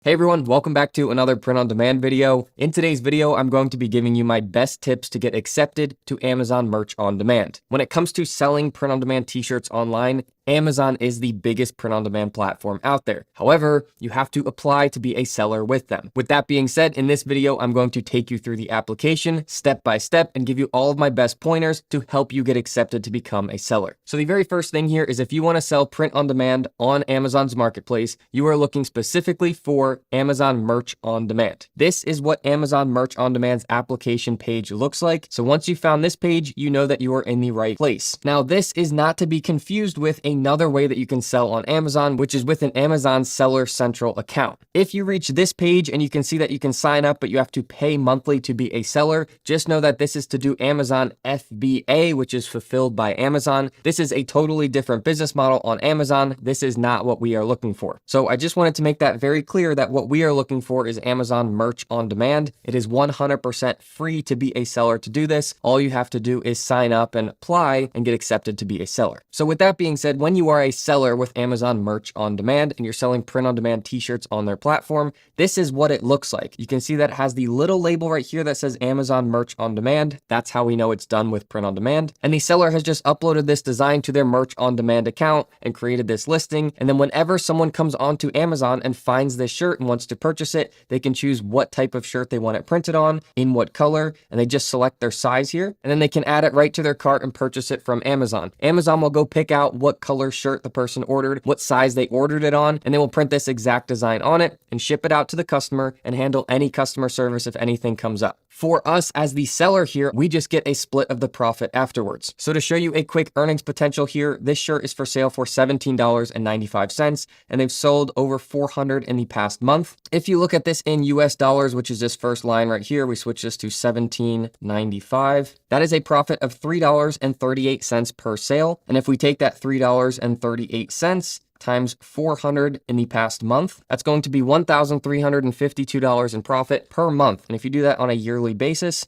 Hey everyone, welcome back to another print on demand video. In today's video, I'm going to be giving you my best tips to get accepted to Amazon Merch on Demand. When it comes to selling print on demand t-shirts online, Amazon is the biggest print on demand platform out there. However, you have to apply to be a seller with them. With that being said, in this video, I'm going to take you through the application step by step and give you all of my best pointers to help you get accepted to become a seller. So the very first thing here is if you want to sell print on demand on Amazon's marketplace, you are looking specifically for Amazon Merch on Demand. This is what Amazon Merch on Demand's application page looks like. So once you found this page, you know that you are in the right place. Now, this is not to be confused with another way that you can sell on Amazon, which is with an Amazon Seller Central account. If you reach this page and you can see that you can sign up, but you have to pay monthly to be a seller, just know that this is to do Amazon FBA, which is fulfilled by Amazon. This is a totally different business model on Amazon. This is not what we are looking for. So I just wanted to make that very clear that what we are looking for is Amazon Merch on Demand. It is 100% free to be a seller to do this. All you have to do is sign up and apply and get accepted to be a seller. So with that being said, when you are a seller with Amazon Merch on Demand and you're selling print on demand t-shirts on their platform, this is what it looks like. You can see that it has the little label right here that says Amazon Merch on Demand. That's how we know it's done with print on demand. And the seller has just uploaded this design to their Merch on Demand account and created this listing. And then whenever someone comes onto Amazon and finds this shirt and wants to purchase it, they can choose what type of shirt they want it printed on, in what color, and they just select their size here. And then they can add it right to their cart and purchase it from Amazon. Amazon will go pick out what color shirt the person ordered, what size they ordered it on, and they will print this exact design on it and ship it out to the customer and handle any customer service if anything comes up. For us as the seller here, we just get a split of the profit afterwards. So to show you a quick earnings potential here, this shirt is for sale for $17.95, and they've sold over 400 in the past month. If you look at this in US dollars, which is this first line right here, we switch this to $17.95. That is a profit of $3.38 per sale. And if we take that $3.38 times 400 in the past month, that's going to be $1,352 in profit per month. And if you do that on a yearly basis,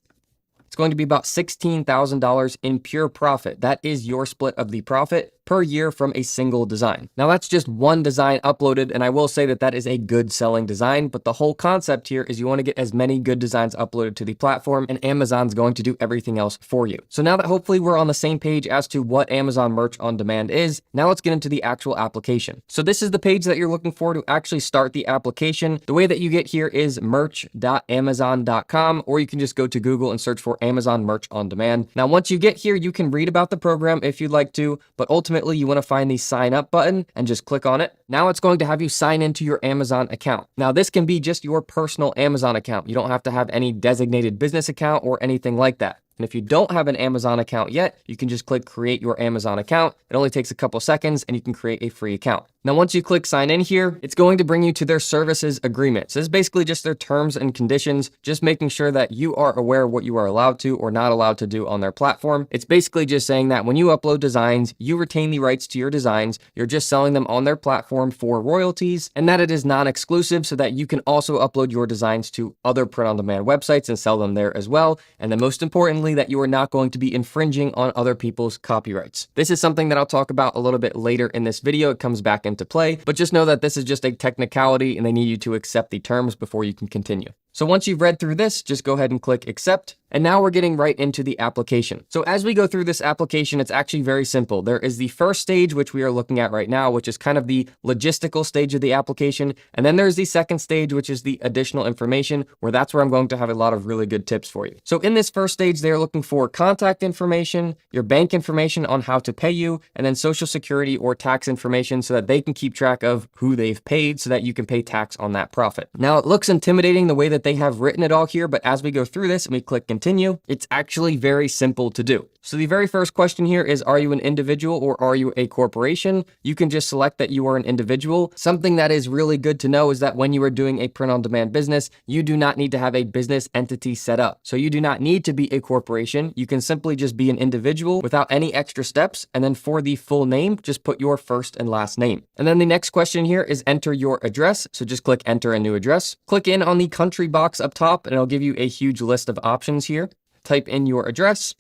it's going to be about $16,000 in pure profit. That is your split of the profit per year from a single design. Now that's just one design uploaded, and I will say that that is a good selling design, but the whole concept here is you want to get as many good designs uploaded to the platform, and Amazon's going to do everything else for you. So now that hopefully we're on the same page as to what Amazon Merch on Demand is, now let's get into the actual application. So this is the page that you're looking for to actually start the application. The way that you get here is merch.amazon.com, or you can just go to Google and search for Amazon Merch on Demand. Now once you get here, you can read about the program if you'd like to, but ultimately you want to find the sign up button and just click on it. Now it's going to have you sign into your Amazon account. Now this can be just your personal Amazon account. You don't have to have any designated business account or anything like that. And if you don't have an Amazon account yet, you can just click create your Amazon account. It only takes a couple seconds and you can create a free account. Now, once you click sign in here, it's going to bring you to their services agreement. So this is basically just their terms and conditions, just making sure that you are aware of what you are allowed to or not allowed to do on their platform. It's basically just saying that when you upload designs, you retain the rights to your designs. You're just selling them on their platform for royalties, and that it is non-exclusive so that you can also upload your designs to other print-on-demand websites and sell them there as well. And then most importantly, that you are not going to be infringing on other people's copyrights. This is something that I'll talk about a little bit later in this video. It comes back into play, but just know that this is just a technicality and they need you to accept the terms before you can continue. So once you've read through this, just go ahead and click accept. And now we're getting right into the application. So as we go through this application, it's actually very simple. There is the first stage, which we are looking at right now, which is kind of the logistical stage of the application. And then there's the second stage, which is the additional information, where that's where I'm going to have a lot of really good tips for you. So in this first stage, they're looking for contact information, your bank information on how to pay you, and then social security or tax information so that they can keep track of who they've paid so that you can pay tax on that profit. Now it looks intimidating the way that they have written it all here, but as we go through this and we click continue, it's actually very simple to do. So the very first question here is, are you an individual or are you a corporation? You can just select that you are an individual. Something that is really good to know is that when you are doing a print-on-demand business, you do not need to have a business entity set up. So you do not need to be a corporation. You can simply just be an individual without any extra steps. And then for the full name, just put your first and last name. And then the next question here is enter your address. So just click enter a new address. Click in on the country box up top and it'll give you a huge list of options here. Type in your address.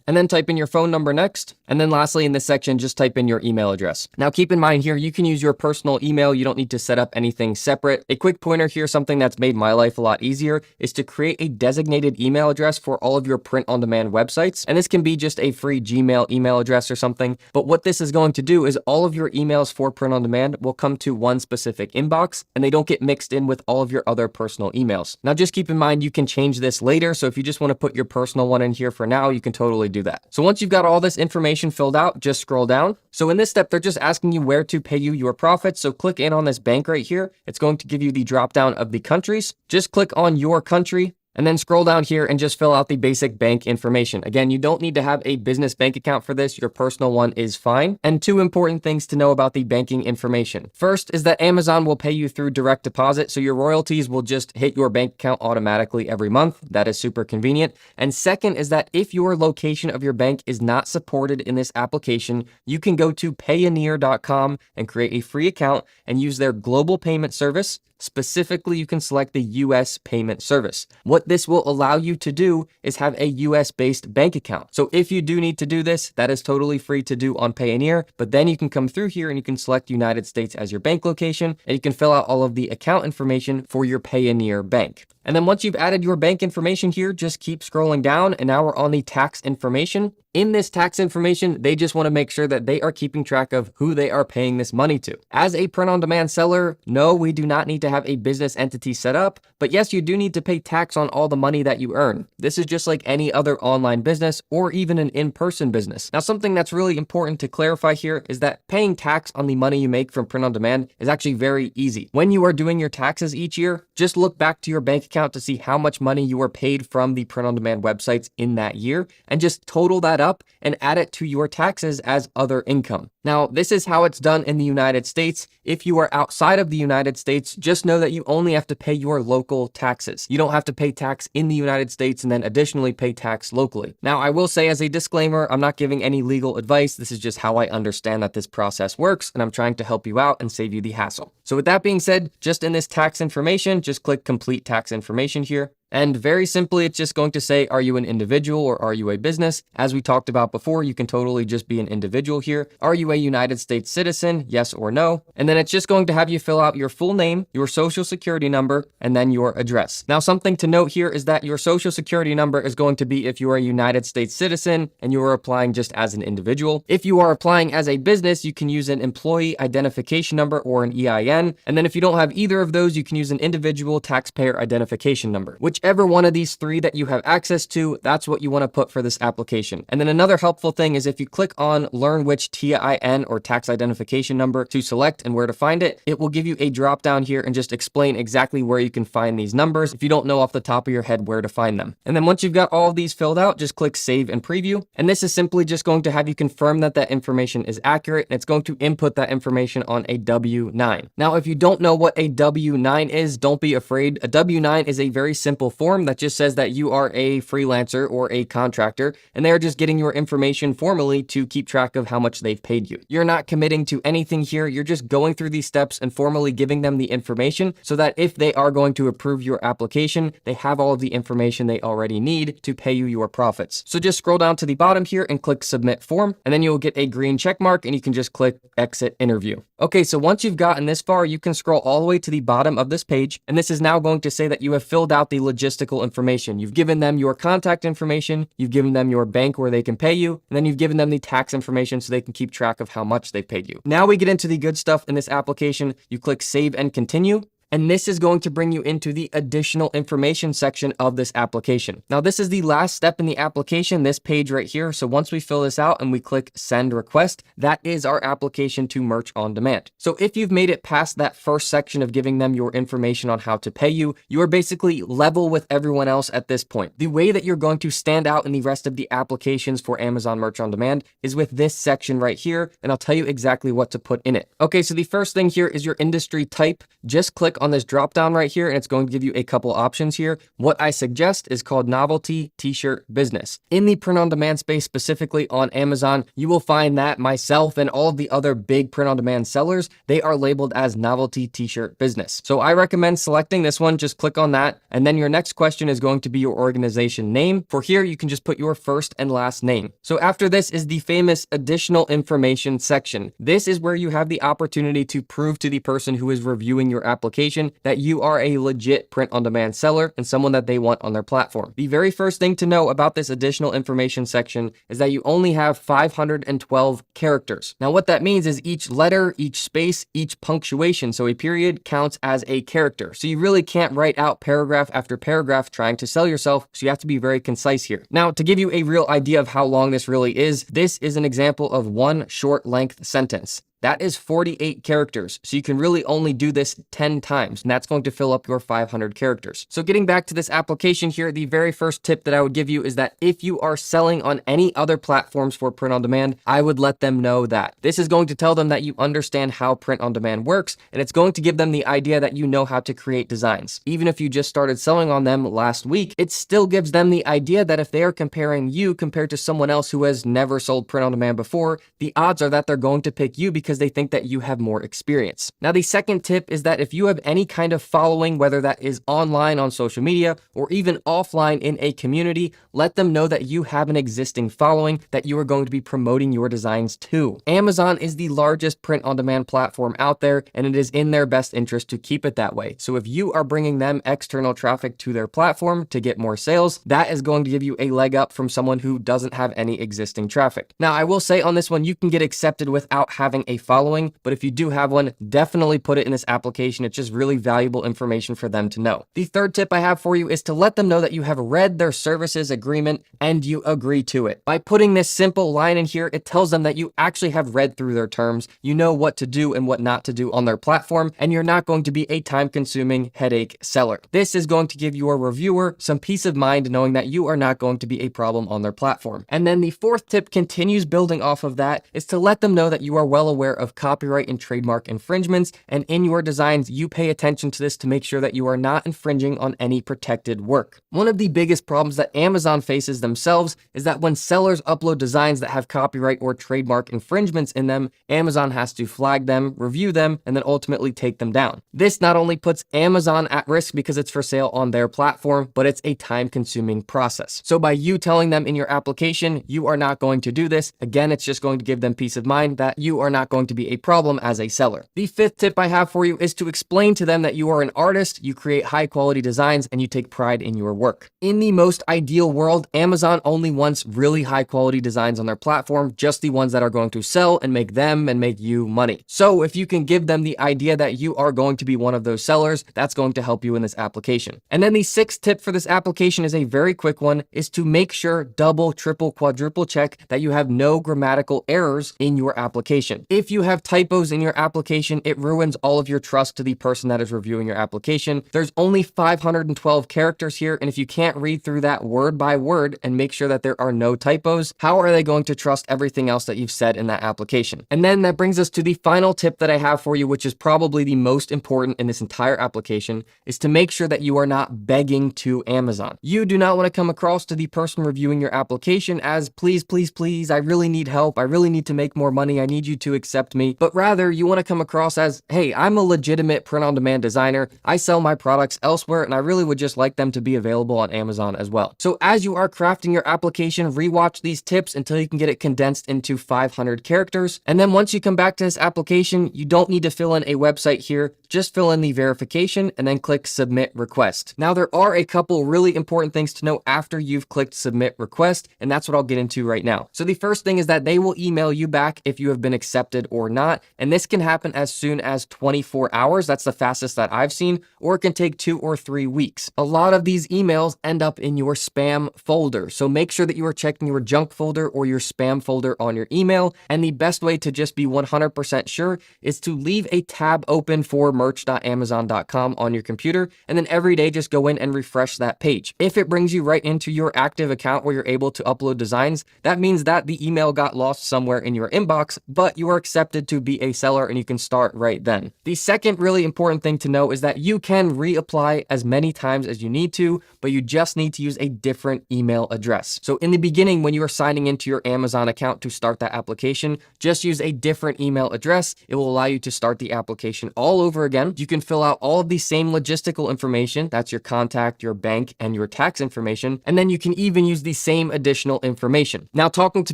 and then type in your phone number next. And then lastly, in this section, just type in your email address. Now, keep in mind here, you can use your personal email. You don't need to set up anything separate. A quick pointer here, something that's made my life a lot easier, is to create a designated email address for all of your print-on-demand websites. And this can be just a free Gmail email address or something. But what this is going to do is all of your emails for print-on-demand will come to one specific inbox, and they don't get mixed in with all of your other personal emails. Now, just keep in mind, you can change this later. So if you just want to put your personal one in here for now, you can totally do that. So once you've got all this information filled out, just scroll down. So in this step, they're just asking you where to pay you your profits. So click in on this bank right here. It's going to give you the drop down of the countries. Just click on your country, and then scroll down here and just fill out the basic bank information. Again, you don't need to have a business bank account for this. Your personal one is fine. And two important things to know about the banking information. First is that Amazon will pay you through direct deposit, so your royalties will just hit your bank account automatically every month. That is super convenient. And second is that if your location of your bank is not supported in this application, you can go to payoneer.com and create a free account and use their global payment service. Specifically, you can select the US payment service. What this will allow you to do is have a US based bank account. So if you do need to do this, that is totally free to do on Payoneer, but then you can come through here and you can select United States as your bank location, and you can fill out all of the account information for your Payoneer bank. And then once you've added your bank information here, just keep scrolling down, and now we're on the tax information. In this tax information, they just want to make sure that they are keeping track of who they are paying this money to. As a print-on-demand seller, no, we do not need to have a business entity set up, but yes, you do need to pay tax on all the money that you earn. This is just like any other online business or even an in-person business. Now, something that's really important to clarify here is that paying tax on the money you make from print-on-demand is actually very easy. When you are doing your taxes each year, just look back to your bank account to see how much money you were paid from the print-on-demand websites in that year, and just total that up and add it to your taxes as other income. Now, this is how it's done in the United States. If you are outside of the United States, just know that you only have to pay your local taxes. You don't have to pay tax in the United States and then additionally pay tax locally. Now, I will say as a disclaimer, I'm not giving any legal advice. This is just how I understand that this process works, and I'm trying to help you out and save you the hassle. So with that being said, just in this tax information, just click complete tax information here. And very simply, it's just going to say, are you an individual or are you a business? As we talked about before, you can totally just be an individual here. Are you a United States citizen? Yes or no? And then it's just going to have you fill out your full name, your social security number, and then your address. Now, something to note here is that your social security number is going to be if you are a United States citizen and you are applying just as an individual. If you are applying as a business, you can use an employee identification number or an EIN. And then if you don't have either of those, you can use an individual taxpayer identification number. Whichever one of these three that you have access to, that's what you want to put for this application. And then another helpful thing is if you click on learn which TIN or tax identification number to select and where to find it, it will give you a drop down here and just explain exactly where you can find these numbers if you don't know off the top of your head where to find them. And then once you've got all of these filled out, just click save and preview. And this is simply just going to have you confirm that that information is accurate, and it's going to input that information on a W-9. Now, if you don't know what a W-9 is, don't be afraid. A W-9 is a very simple form that just says that you are a freelancer or a contractor, and they're just getting your information formally to keep track of how much they've paid you. You're not committing to anything here. You're just going through these steps and formally giving them the information so that if they are going to approve your application, they have all of the information they already need to pay you your profits. So just scroll down to the bottom here and click submit form, and then you'll get a green check mark and you can just click exit interview. Okay, so once you've gotten this far, you can scroll all the way to the bottom of this page, and this is now going to say that you have filled out the logistical information. You've given them your contact information, you've given them your bank where they can pay you, and then you've given them the tax information so they can keep track of how much they paid you. Now we get into the good stuff in this application. You click save and continue. And this is going to bring you into the additional information section of this application. Now, this is the last step in the application, this page right here. So once we fill this out and we click send request, that is our application to Merch on Demand. So if you've made it past that first section of giving them your information on how to pay you, you are basically level with everyone else at this point. The way that you're going to stand out in the rest of the applications for Amazon Merch on Demand is with this section right here, and I'll tell you exactly what to put in it. Okay, so the first thing here is your industry type. Just click on this drop down right here and it's going to give you a couple options here. What I suggest is called Novelty T-shirt Business. In the print on demand space, specifically on Amazon, you will find that myself and all of the other big print on demand sellers, they are labeled as Novelty T-shirt Business. So I recommend selecting this one. Just click on that. And then your next question is going to be your organization name. For here, you can just put your first and last name. So after this is the famous additional information section. This is where you have the opportunity to prove to the person who is reviewing your application that you are a legit print on demand seller and someone that they want on their platform. The very first thing to know about this additional information section is that you only have 512 characters. Now what that means is each letter, each space, each punctuation, so a period counts as a character. So you really can't write out paragraph after paragraph trying to sell yourself, so you have to be very concise here. Now to give you a real idea of how long this really is, this is an example of one short length sentence. That is 48 characters. So you can really only do this 10 times, and that's going to fill up your 500 characters. So getting back to this application here, the very first tip that I would give you is that if you are selling on any other platforms for print on demand, I would let them know that. This is going to tell them that you understand how print on demand works, and it's going to give them the idea that you know how to create designs. Even if you just started selling on them last week, it still gives them the idea that if they are comparing you compared to someone else who has never sold print on demand before, the odds are that they're going to pick you because they think that you have more experience. Now, the second tip is that if you have any kind of following, whether that is online on social media or even offline in a community, let them know that you have an existing following that you are going to be promoting your designs to. Amazon is the largest print on demand platform out there, and it is in their best interest to keep it that way. So if you are bringing them external traffic to their platform to get more sales, that is going to give you a leg up from someone who doesn't have any existing traffic. Now, I will say on this one, you can get accepted without having a following, but if you do have one, definitely put it in this application. It's just really valuable information for them to know. The third tip I have for you is to let them know that you have read their services agreement and you agree to it. By putting this simple line in here, it tells them that you actually have read through their terms, you know what to do and what not to do on their platform, and you're not going to be a time-consuming headache seller. This is going to give your reviewer some peace of mind knowing that you are not going to be a problem on their platform. And then the fourth tip continues building off of that, is to let them know that you are well aware of copyright and trademark infringements, and in your designs, you pay attention to this to make sure that you are not infringing on any protected work. One of the biggest problems that Amazon faces themselves is that when sellers upload designs that have copyright or trademark infringements in them, Amazon has to flag them, review them, and then ultimately take them down. This not only puts Amazon at risk because it's for sale on their platform, but it's a time-consuming process. So by you telling them in your application, you are not going to do this, again, it's just going to give them peace of mind that you are not going to be a problem as a seller. The fifth tip I have for you is to explain to them that you are an artist, you create high quality designs, and you take pride in your work. In the most ideal world, Amazon only wants really high quality designs on their platform, just the ones that are going to sell and make them and make you money. So if you can give them the idea that you are going to be one of those sellers, that's going to help you in this application. And then the sixth tip for this application is a very quick one, is to make sure double, triple, quadruple check that you have no grammatical errors in your application. If you have typos in your application, it ruins all of your trust to the person that is reviewing your application. There's only 512 characters here, and if you can't read through that word by word and make sure that there are no typos, how are they going to trust everything else that you've said in that application? And then that brings us to the final tip that I have for you, which is probably the most important in this entire application, is to make sure that you are not begging to Amazon. You do not want to come across to the person reviewing your application as, please, please, please, I really need help. I really need to make more money. I need you to accept me. But rather, you want to come across as, hey, I'm a legitimate print-on-demand designer. I sell my products elsewhere, and I really would just like them to be available on Amazon as well. So as you are crafting your application, rewatch these tips until you can get it condensed into 500 characters. And then once you come back to this application, you don't need to fill in a website here. Just fill in the verification and then click Submit Request. Now, there are a couple really important things to know after you've clicked Submit Request, and that's what I'll get into right now. So the first thing is that they will email you back if you have been accepted or not, and this can happen as soon as 24 hours. That's the fastest that I've seen, or it can take 2 or 3 weeks. A lot of these emails end up in your spam folder, so make sure that you are checking your junk folder or your spam folder on your email, and the best way to just be 100% sure is to leave a tab open for merch.amazon.com on your computer, and then every day just go in and refresh that page. If it brings you right into your active account where you're able to upload designs, that means that the email got lost somewhere in your inbox, but you are accepted to be a seller and you can start right then. The second really important thing to know is that you can reapply as many times as you need to, but you just need to use a different email address. So in the beginning, when you are signing into your Amazon account to start that application, just use a different email address. It will allow you to start the application all over again. You can fill out all of the same logistical information. That's your contact, your bank, and your tax information. And then you can even use the same additional information. Now, talking to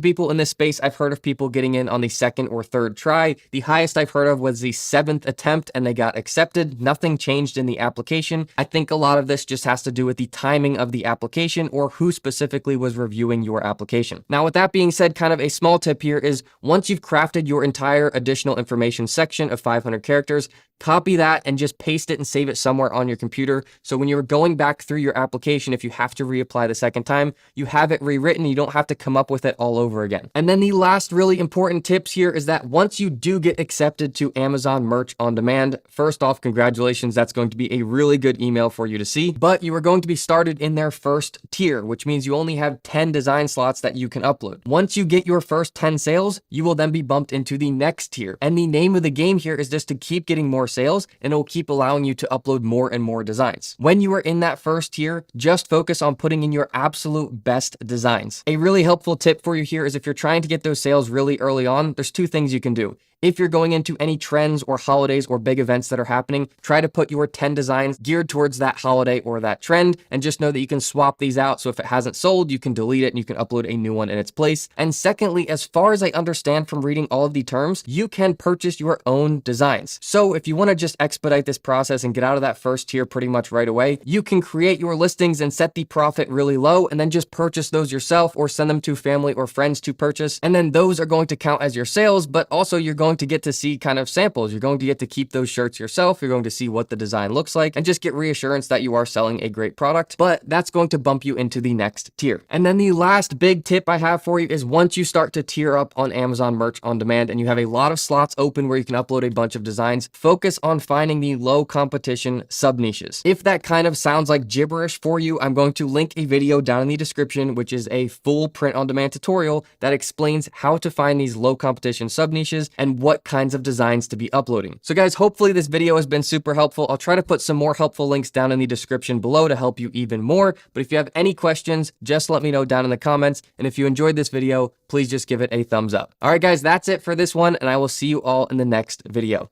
people in this space, I've heard of people getting in on the second or third try. The highest I've heard of was the 7th attempt and they got accepted. Nothing changed in the application. I think a lot of this just has to do with the timing of the application or who specifically was reviewing your application. Now, with that being said, kind of a small tip here is once you've crafted your entire additional information section of 500 characters, copy that and just paste it and save it somewhere on your computer. So when you're going back through your application, if you have to reapply the second time, you have it rewritten. You don't have to come up with it all over again. And then the last really important tips here is that once you do get accepted to Amazon Merch on Demand, first off, congratulations. That's going to be a really good email for you to see, but you are going to be started in their first tier, which means you only have 10 design slots that you can upload. Once you get your first 10 sales, you will then be bumped into the next tier. And the name of the game here is just to keep getting more sales, and it will keep allowing you to upload more and more designs. When you are in that first tier, just focus on putting in your absolute best designs. A really helpful tip for you here is if you're trying to get those sales really early on, there's two things you can do. If you're going into any trends or holidays or big events that are happening, try to put your 10 designs geared towards that holiday or that trend, and just know that you can swap these out. So if it hasn't sold, you can delete it and you can upload a new one in its place. And secondly, as far as I understand from reading all of the terms, you can purchase your own designs. So if you want to just expedite this process and get out of that first tier pretty much right away, you can create your listings and set the profit really low and then just purchase those yourself or send them to family or friends to purchase. And then those are going to count as your sales, but also you're going to get to see kind of samples. You're going to get to keep those shirts yourself. You're going to see what the design looks like and just get reassurance that you are selling a great product, but that's going to bump you into the next tier. And then the last big tip I have for you is once you start to tier up on Amazon Merch on Demand and you have a lot of slots open where you can upload a bunch of designs, focus on finding the low competition sub niches. If that kind of sounds like gibberish for you, I'm going to link a video down in the description, which is a full print on demand tutorial that explains how to find these low competition sub niches and what kinds of designs to be uploading. So guys, hopefully this video has been super helpful. I'll try to put some more helpful links down in the description below to help you even more. But if you have any questions, just let me know down in the comments. And if you enjoyed this video, please just give it a thumbs up. All right, guys, that's it for this one, and I will see you all in the next video.